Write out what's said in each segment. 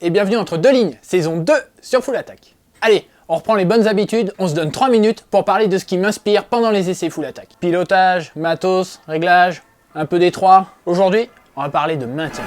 et bienvenue entre deux lignes, saison 2 sur Full Attack. Allez, on reprend les bonnes habitudes, on se donne 3 minutes pour parler de ce qui m'inspire pendant les essais Full Attack. Pilotage, matos, réglage, un peu d'étroit. Aujourd'hui, on va parler de maintien.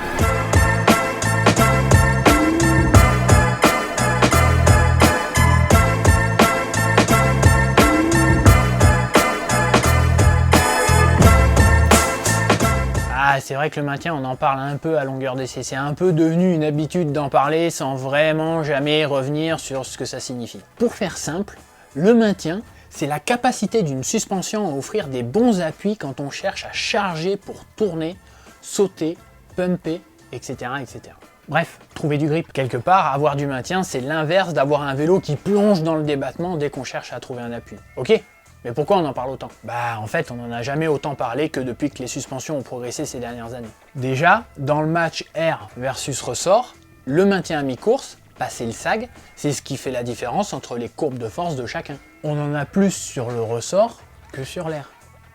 Ah, c'est vrai que le maintien, on en parle un peu à longueur d'essai. C'est un peu devenu une habitude d'en parler sans vraiment jamais revenir sur ce que ça signifie. Pour faire simple, le maintien, c'est la capacité d'une suspension à offrir des bons appuis quand on cherche à charger pour tourner, sauter, pumper, etc. etc. Bref, trouver du grip. Quelque part, avoir du maintien, c'est l'inverse d'avoir un vélo qui plonge dans le débattement dès qu'on cherche à trouver un appui. Ok ? Mais pourquoi on en parle autant? Bah en fait on n'en a jamais autant parlé que depuis que les suspensions ont progressé ces dernières années. Déjà, dans le match air versus ressort, le maintien à mi-course, passer le sag, c'est ce qui fait la différence entre les courbes de force de chacun. On en a plus sur le ressort que sur l'air.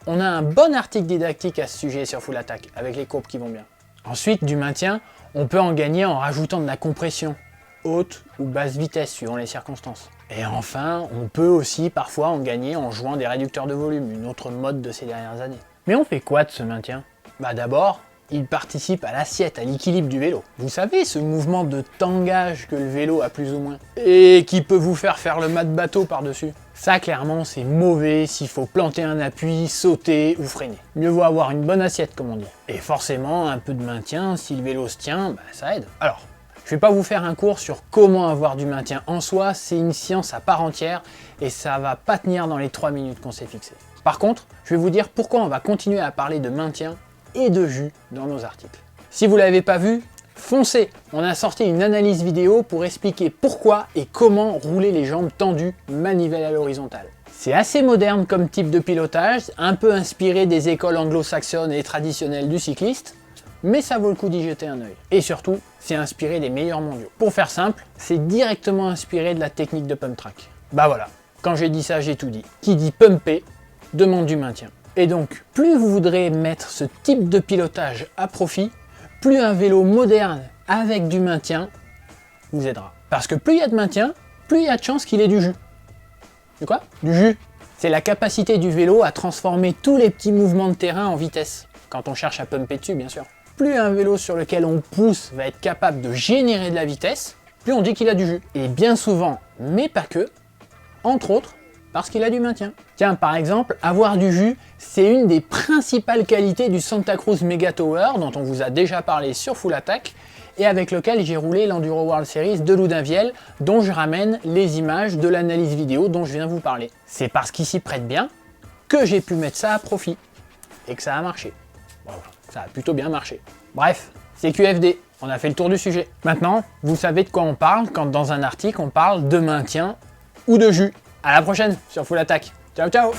On a un bon article didactique à ce sujet sur Full Attack, avec les courbes qui vont bien. Ensuite, du maintien, on peut en gagner en rajoutant de la compression, haute ou basse vitesse suivant les circonstances. Et enfin, on peut aussi parfois en gagner en jouant des réducteurs de volume, une autre mode de ces dernières années. Mais on fait quoi de ce maintien? Bah d'abord, il participe à l'assiette, à l'équilibre du vélo. Vous savez, ce mouvement de tangage que le vélo a plus ou moins, et qui peut vous faire le mat de bateau par-dessus. Ça clairement c'est mauvais s'il faut planter un appui, sauter ou freiner. Mieux vaut avoir une bonne assiette comme on dit. Et forcément, un peu de maintien, si le vélo se tient, bah ça aide. Alors, je vais pas vous faire un cours sur comment avoir du maintien en soi, c'est une science à part entière et ça va pas tenir dans les 3 minutes qu'on s'est fixé. Par contre, je vais vous dire pourquoi on va continuer à parler de maintien et de jus dans nos articles. Si vous l'avez pas vu, foncez! On a sorti une analyse vidéo pour expliquer pourquoi et comment rouler les jambes tendues, manivelle à l'horizontale. C'est assez moderne comme type de pilotage, un peu inspiré des écoles anglo-saxonnes et traditionnelles du cycliste, mais ça vaut le coup d'y jeter un œil. Et surtout, c'est inspiré des meilleurs mondiaux. Pour faire simple, c'est directement inspiré de la technique de pump track. Bah voilà, quand j'ai dit ça, j'ai tout dit. Qui dit pumper, demande du maintien. Et donc, plus vous voudrez mettre ce type de pilotage à profit, plus un vélo moderne avec du maintien vous aidera. Parce que plus il y a de maintien, plus il y a de chances qu'il ait du jus. Du quoi? Du jus. C'est la capacité du vélo à transformer tous les petits mouvements de terrain en vitesse. Quand on cherche à pumper dessus, bien sûr. Plus un vélo sur lequel on pousse va être capable de générer de la vitesse, plus on dit qu'il a du jus. Et bien souvent, mais pas que, entre autres, parce qu'il a du maintien. Tiens, par exemple, avoir du jus, c'est une des principales qualités du Santa Cruz Mega Tower, dont on vous a déjà parlé sur Full Attack, et avec lequel j'ai roulé l'Enduro World Series de Loudunvielle, dont je ramène les images de l'analyse vidéo dont je viens vous parler. C'est parce qu'il s'y prête bien que j'ai pu mettre ça à profit, et que ça a marché. Voilà. Ça a plutôt bien marché. Bref, c'est QFD, on a fait le tour du sujet. Maintenant, vous savez de quoi on parle quand dans un article on parle de maintien ou de jus. À la prochaine sur Full Attack. Ciao ciao!